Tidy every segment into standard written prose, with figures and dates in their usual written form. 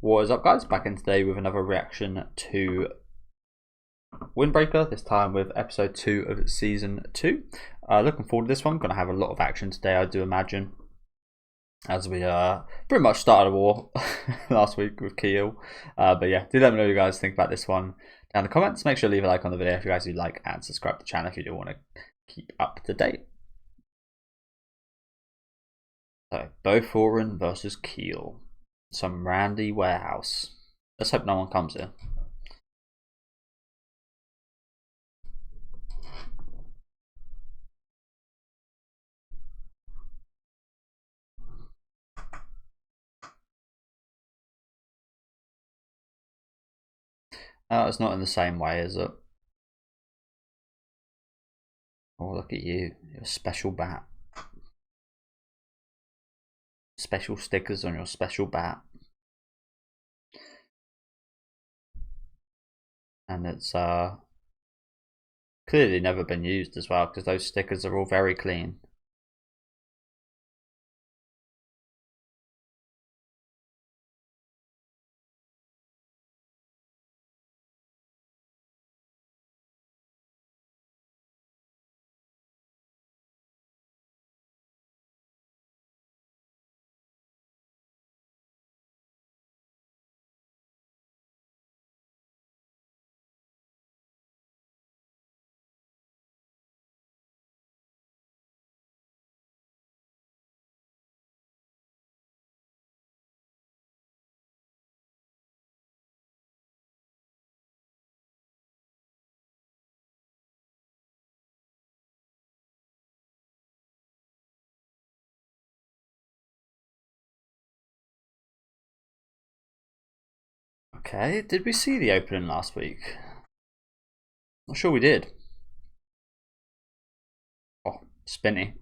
What is up, guys? Back in today with another reaction to Windbreaker, this time with episode 2 of season 2. Looking forward to this one. Going to have a lot of action today, I do imagine, as we pretty much started a war last week with Keel. But yeah, do let me know what you guys think about this one down in the comments. Make sure to leave a like on the video if you guys do like, and subscribe to the channel if you do want to keep up to date. So, Beauforan versus Keel. Some randy warehouse. Let's hope no one comes here. It's not in the same way, is it? Oh, look at you. You're a special bat. Special stickers on your special bat. And it's clearly never been used as well, because those stickers are all very clean. Okay, did we see the opening last week? I'm sure we did. Oh, spinny.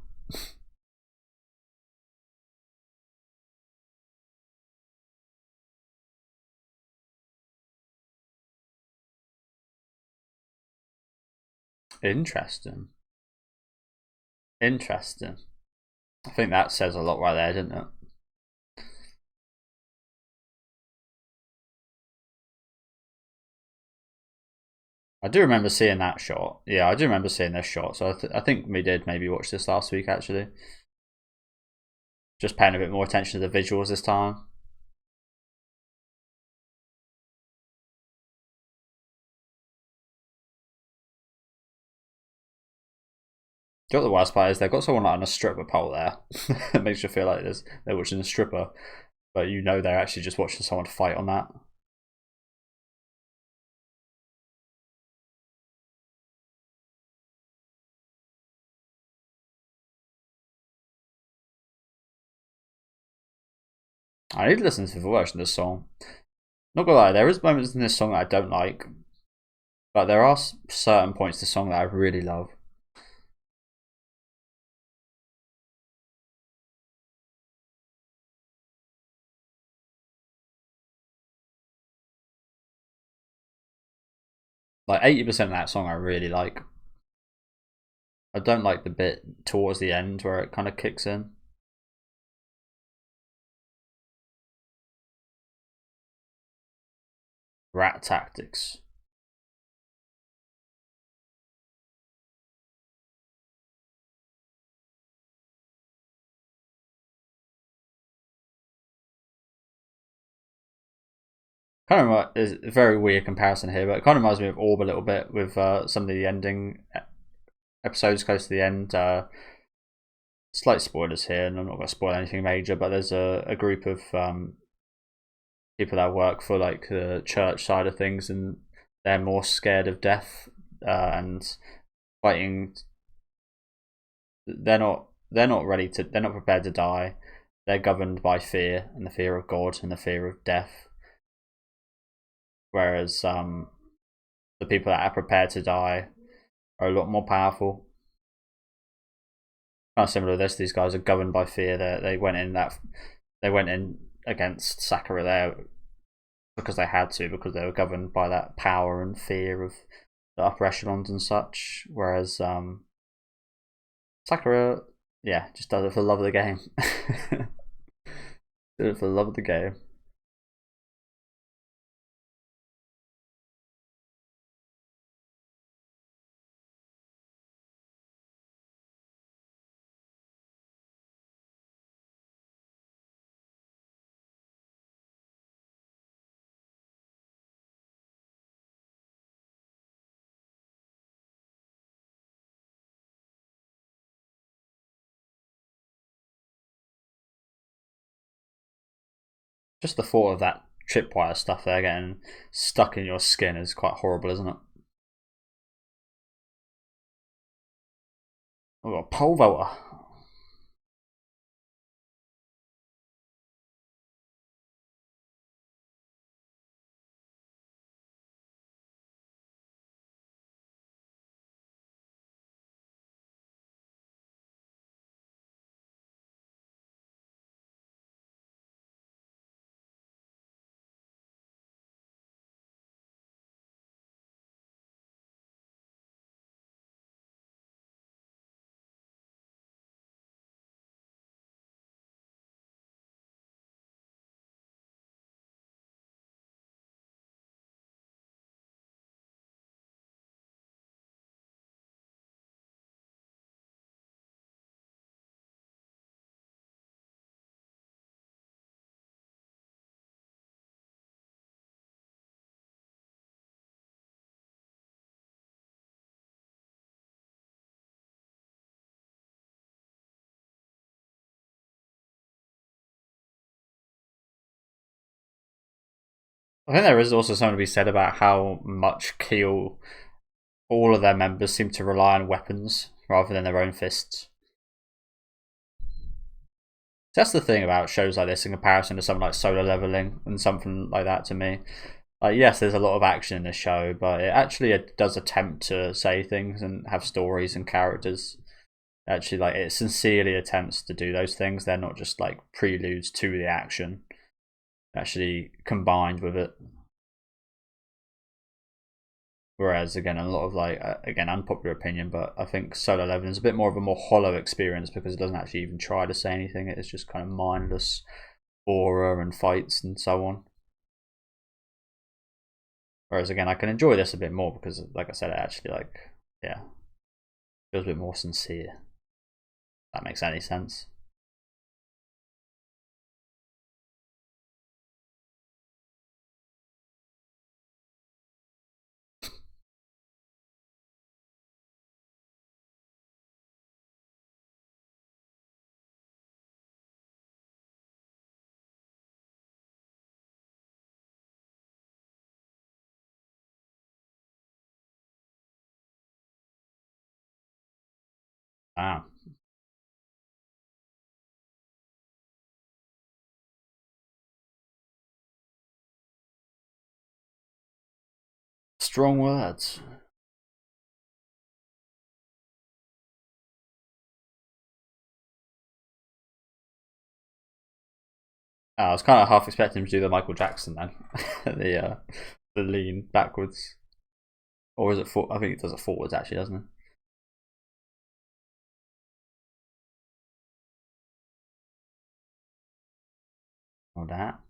Interesting. Interesting. I think that says a lot right there, didn't it? I do remember seeing that shot. Yeah, I do remember seeing this shot. So I think we did maybe watch this last week, actually. Just paying a bit more attention to the visuals this time. Do you know what the worst part is? They've got someone like on a stripper pole there. It makes you feel like they're watching a stripper, but you know they're actually just watching someone fight on that. I need to listen to the version of this song. Not gonna lie, there is moments in this song that I don't like, but there are certain points to the song that I really love. Like 80% of that song I really like. I don't like the bit towards the end where it kind of kicks in. Rat tactics. Kind of is a very weird comparison here, but it kind of reminds me of Orb a little bit with some of the ending episodes close to the end. Slight spoilers here, and I'm not going to spoil anything major, but there's a group of people that work for like the church side of things, and they're more scared of death and fighting. They're not ready to. They're not prepared to die. They're governed by fear and the fear of God and the fear of death. Whereas the people that are prepared to die are a lot more powerful. Kind of similar to this, these guys are governed by fear. They went in against Sakura there because they had to, because they were governed by that power and fear of the upper echelons and such. Whereas Sakura, yeah, just does it for the love of the game. Did it for the love of the game. Just the thought of that tripwire stuff there getting stuck in your skin is quite horrible, isn't it? Oh, a pole vaulter. I think there is also something to be said about how much Keel, all of their members seem to rely on weapons rather than their own fists. That's the thing about shows like this in comparison to something like Solo Leveling and something like that to me. Like, yes, there's a lot of action in the show, but it actually does attempt to say things and have stories and characters. Actually, like, it sincerely attempts to do those things. They're not just like preludes to the action, actually combined with it. Whereas again, a lot of like again, unpopular opinion, but I think Solo Leveling is a bit more of a more hollow experience because it doesn't actually even try to say anything. It's just kind of mindless aura and fights and so on. Whereas again, I can enjoy this a bit more because, like I said, it actually yeah, feels a bit more sincere. If that makes any sense. Ah, strong words. I was kind of half expecting him to do the Michael Jackson then, the lean backwards, or is it? I think it does it forwards actually, doesn't it? Or that.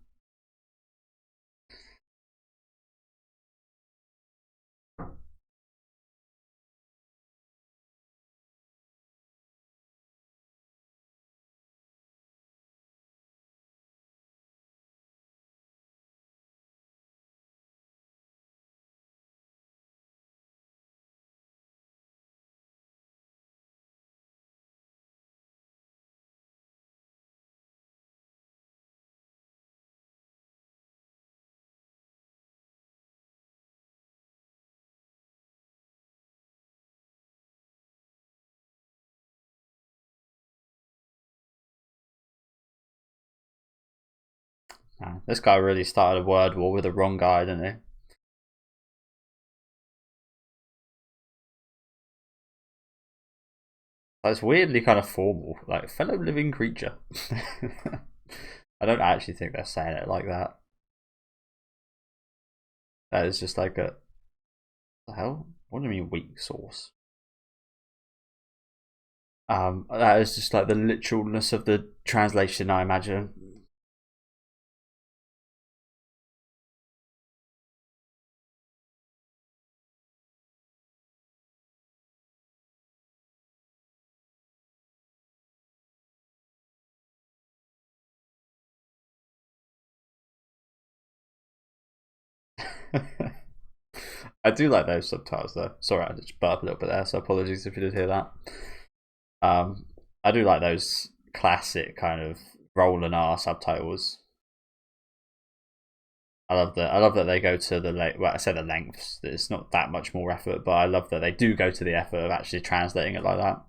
This guy really started a word war with the wrong guy, didn't he? It's weirdly kind of formal, like fellow living creature. I don't actually think they're saying it like that. That is just like a the hell. What do you mean weak source? That is just like the literalness of the translation, I imagine. I do like those subtitles though. Sorry, I just burped a little bit there, so apologies if you did hear that. I do like those classic kind of roll and R subtitles. I love that they go to the well, I said the lengths. It's not that much more effort, but I love that they do go to the effort of actually translating it like that.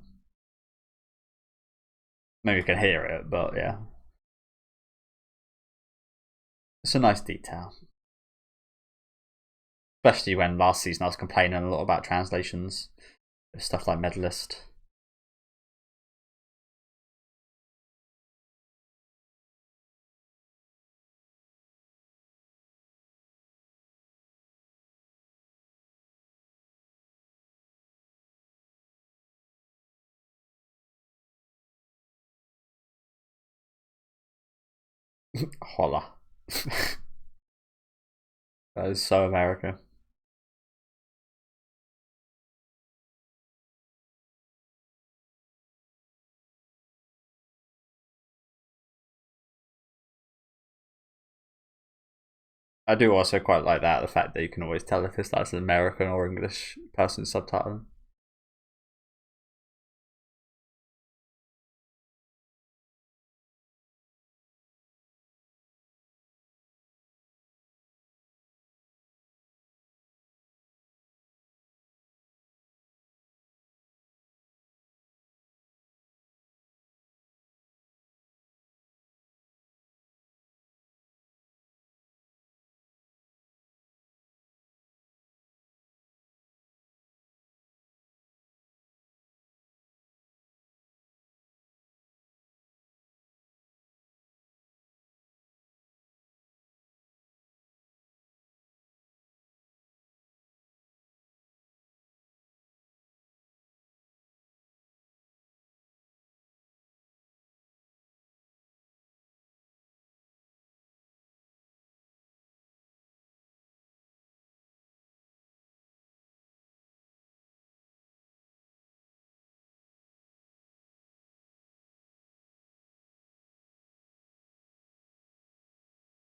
Maybe you can hear it, but yeah, it's a nice detail. Especially when last season I was complaining a lot about translations, stuff like medalist. Holla. That is so American. I do also quite like that, the fact that you can always tell if it's like an American or English person subtitling.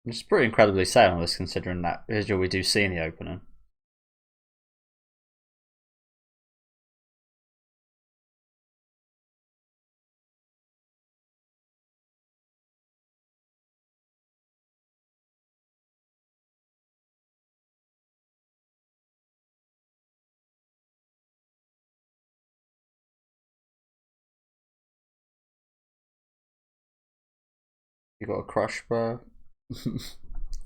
It's pretty incredibly sad on this, considering that visual we do see in the opening. You got a crush, bro? So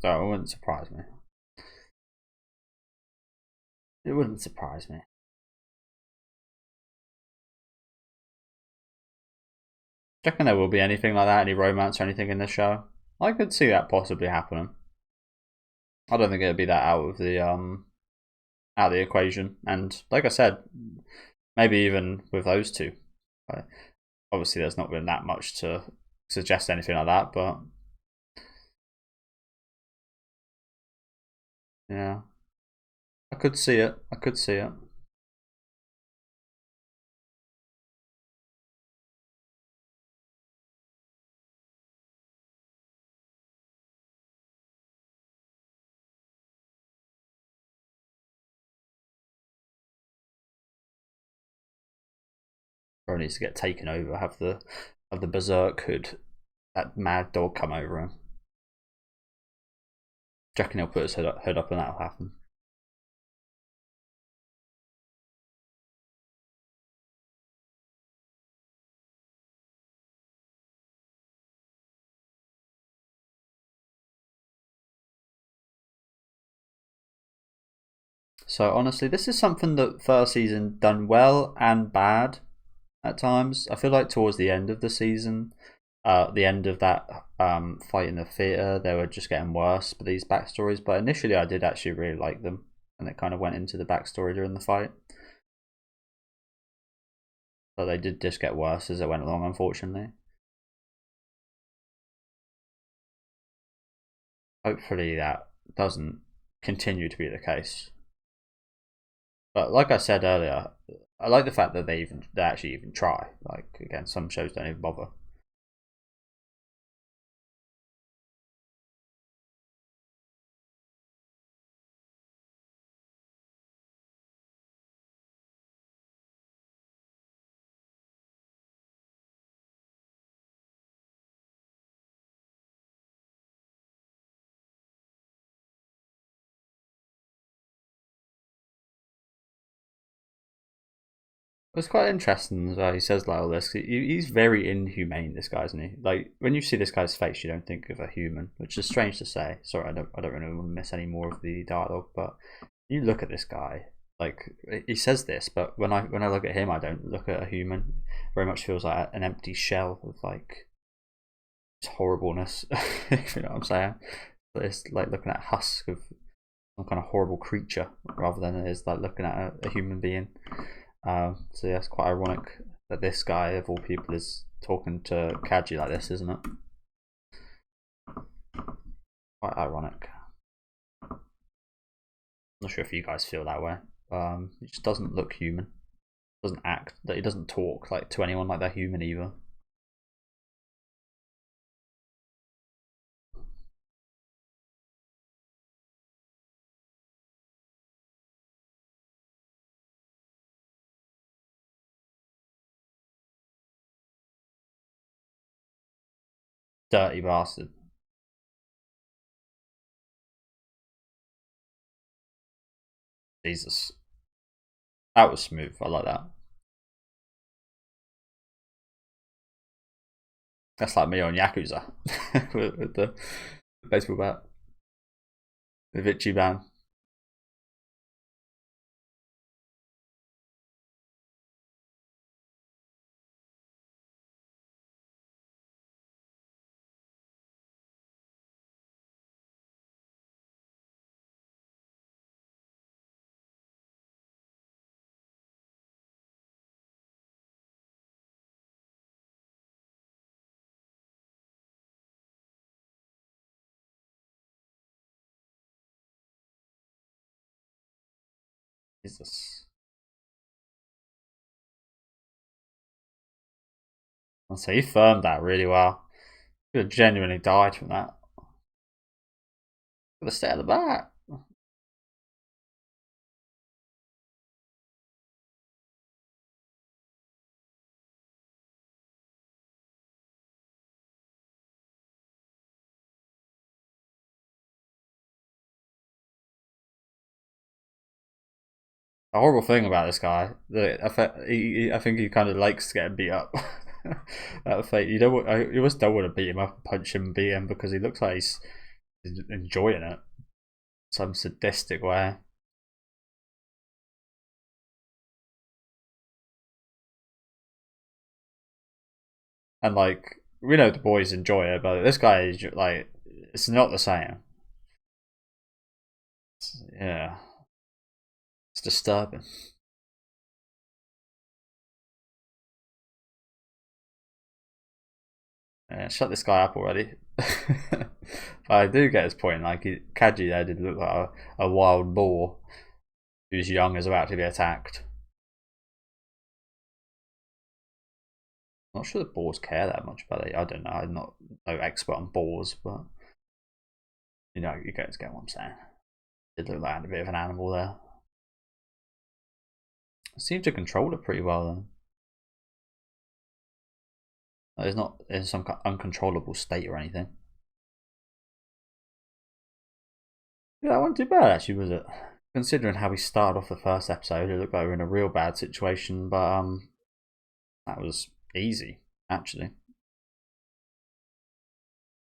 it wouldn't surprise me. It wouldn't surprise me. Do you reckon there will be anything like that, any romance or anything in this show? I could see that possibly happening. I don't think it'd be that out of the equation. And like I said, maybe even with those two. Obviously, there's not been that much to suggest anything like that, but yeah, I could see it. I could see it. Or needs to get taken over. Have the berserk hood, that mad dog come over him. Do you reckon he'll put his hood up and that'll happen? So honestly, this is something that first season done well and bad at times. I feel like towards the end of the season, the end of that fight in the theater, they were just getting worse for these backstories. But initially, I did actually really like them, and it kind of went into the backstory during the fight. But they did just get worse as it went along, unfortunately. Hopefully, that doesn't continue to be the case. But like I said earlier, I like the fact that they actually even try. Like again, some shows don't even bother. It's quite interesting as well. He says like all this. He's very inhumane. This guy, isn't he? Like when you see this guy's face, you don't think of a human, which is strange to say. Sorry, I don't really want to miss any more of the dialogue, but you look at this guy. Like he says this, but when I look at him, I don't look at a human. Very much feels like an empty shell of like horribleness. If you know what I'm saying? But it's like looking at a husk of some kind of horrible creature rather than it is like looking at a human being. So yeah, it's quite ironic that this guy of all people is talking to Kaji like this, isn't it? Quite ironic. Not sure if you guys feel that way. He just doesn't look human. Doesn't act that he doesn't talk like to anyone like they're human either. Dirty bastard. Jesus. That was smooth. I like that. That's like me on Yakuza with the baseball bat. The Ichiban. Jesus. And so he firmed that really well. Could have genuinely died from that. Could have stayed at the back. The horrible thing about this guy, I think he kind of likes getting beat up. That fate, you almost don't want to beat him up, punch him, beat him because he looks like he's enjoying it, some sadistic way. And like we know the boys enjoy it, but this guy is like it's not the same. Yeah, it's disturbing. Yeah, shut this guy up already. But I do get his point. Like Kaji there did look like a wild boar who's young is about to be attacked. Not sure the boars care that much about it. I don't know. I'm not no expert on boars, but you guys get what I'm saying. Did look like a bit of an animal there. Seemed to control it pretty well then. It's not in some uncontrollable state or anything. Yeah, that wasn't too bad actually, was it? Considering how we started off the first episode, it looked like we were in a real bad situation, but that was easy actually. In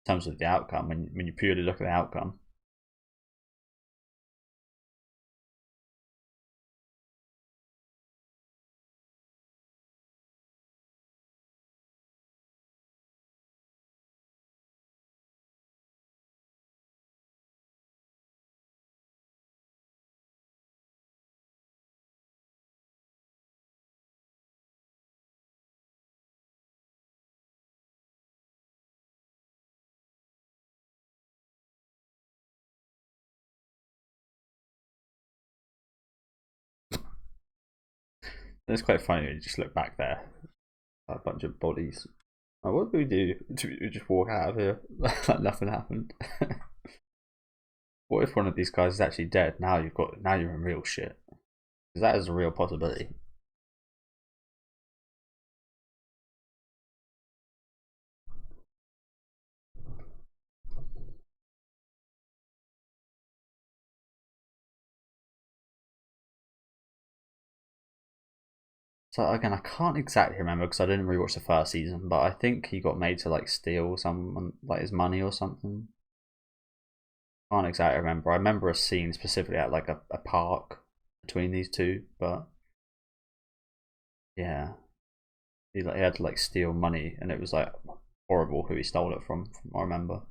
terms of the outcome, when you purely look at the outcome. It's quite funny when you just look back there, a bunch of bodies. Like, what do we do? Do we just walk out of here like nothing happened? What if one of these guys is actually dead? Now you're in real shit. Because that is a real possibility. So again, I can't exactly remember because I didn't rewatch the first season, but I think he got made to like steal some like his money or something. Can't exactly remember. I remember a scene specifically at like a park between these two, but yeah, he had to like steal money, and it was like horrible who he stole it from what I remember.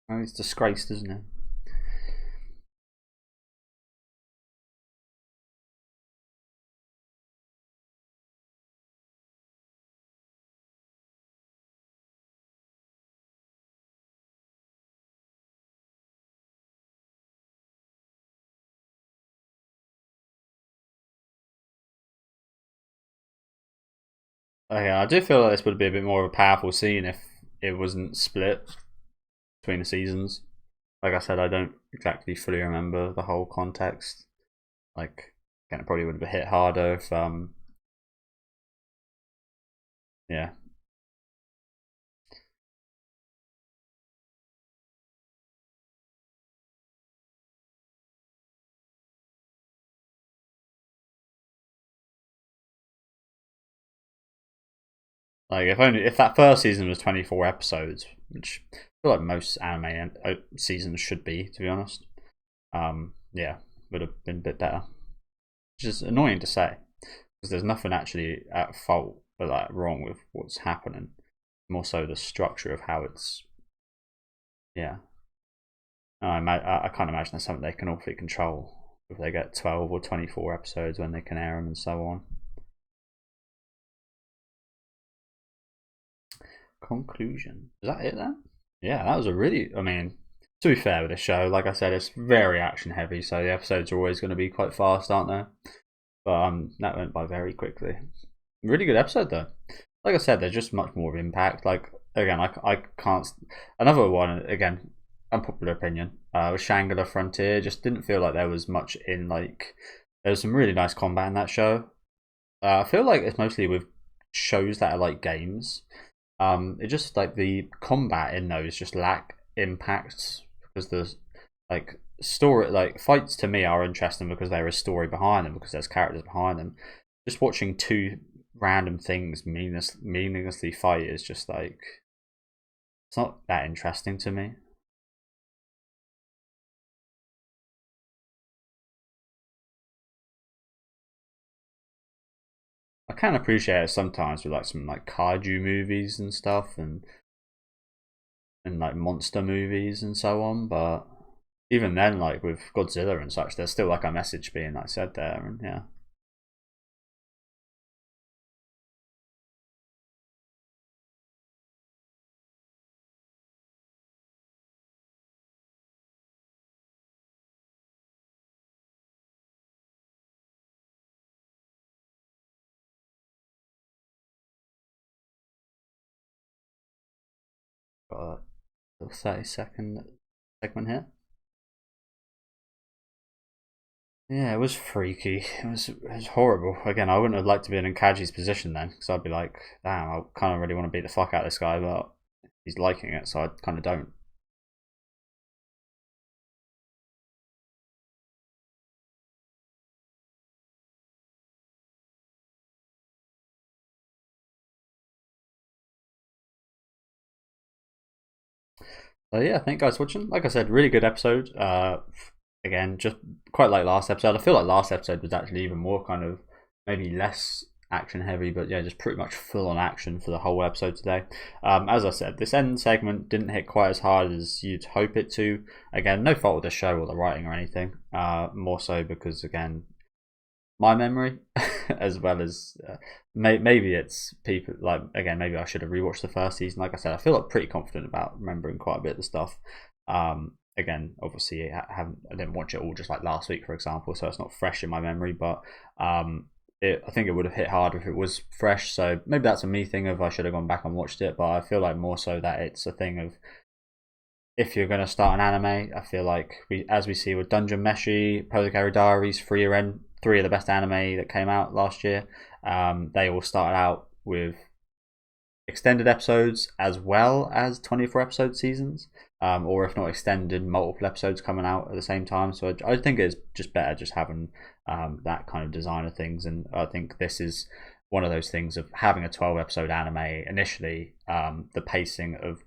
Oh, he's disgraced, isn't he? Okay, I do feel like this would be a bit more of a powerful scene if it wasn't split between the seasons. Like I said, I don't exactly fully remember the whole context. Like, again, it probably would have hit harder if, yeah. Like, if that first season was 24 episodes, which I feel like most anime seasons should be, to be honest, yeah, would have been a bit better. Which is annoying to say because there's nothing actually at fault or like wrong with what's happening. More so the structure of how it's, yeah. I can't imagine that's something they can awfully control if they get 12 or 24 episodes when they can air them and so on. Conclusion. Is that it then? Yeah, that was a really. I mean, to be fair with the show, like I said, it's very action heavy, so the episodes are always going to be quite fast, aren't they? But that went by very quickly. Really good episode though. Like I said, there's just much more impact. Like again, I can't. Another one again, unpopular opinion. Was Shangri-La Frontier. Just didn't feel like there was much in like. There was some really nice combat in that show. I feel like it's mostly with shows that are like games. It just like the combat in those just lack impact because there's like story like fights to me are interesting because there is story behind them because there's characters behind them. Just watching two random things meaninglessly fight is just like it's not that interesting to me. I can appreciate it sometimes with like some like kaiju movies and stuff and like monster movies and so on, but even then, like with Godzilla and such, there's still like a message being like said there, and yeah. Got a 30-second segment here. Yeah, it was freaky. It was horrible. Again, I wouldn't have liked to be in Kaji's position then, because I'd be like, damn, I kind of really want to beat the fuck out of this guy, but he's liking it, so I kind of don't. So yeah, thank you guys for watching. Like I said, really good episode. Again, just quite like last episode. I feel like last episode was actually even more kind of maybe less action heavy, but yeah, just pretty much full on action for the whole episode today. As I said, this end segment didn't hit quite as hard as you'd hope it to. Again, no fault with the show or the writing or anything. More so because again, my memory, as well as maybe it's people like again maybe I should have rewatched the first season. Like I said, I feel like pretty confident about remembering quite a bit of the stuff. Again, obviously I didn't watch it all just like last week, for example, so it's not fresh in my memory. But I think it would have hit harder if it was fresh. So maybe that's a me thing of I should have gone back and watched it. But I feel like more so that it's a thing of if you're going to start an anime, I feel like as we see with Dungeon Meshi, Polycary Diaries, Free Rent, three of the best anime that came out last year. They all started out with extended episodes as well as 24 episode seasons, or if not extended, multiple episodes coming out at the same time. So I think it's just better just having that kind of design of things, and I think this is one of those things of having a 12 episode anime initially. The pacing of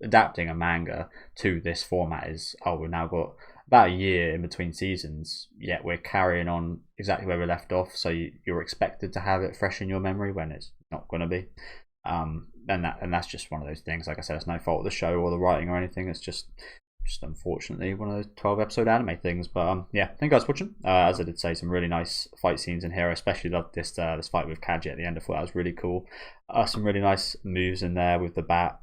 adapting a manga to this format is, we've now got about a year in between seasons, yet we're carrying on exactly where we left off, so you're expected to have it fresh in your memory when it's not going to be. And that's just one of those things. Like I said, it's no fault of the show or the writing or anything. It's just unfortunately one of those 12 episode anime things. But yeah, thank you guys for watching. As I did say, some really nice fight scenes in here. I especially loved this fight with Kaji at the end. I thought that was really cool. Some really nice moves in there with the bat.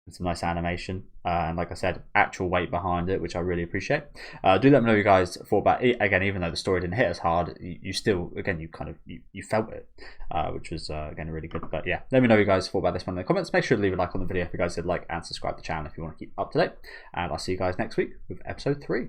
And some nice animation, and like I said, actual weight behind it, which I really appreciate. Do let me know what you guys thought about it. Again, even though the story didn't hit as hard, you still, again, you felt it, which was again really good. But yeah, let me know what you guys thought about this one in the comments. Make sure to leave a like on the video if you guys did like, and subscribe to the channel if you want to keep up to date. And I'll see you guys next week with episode 3.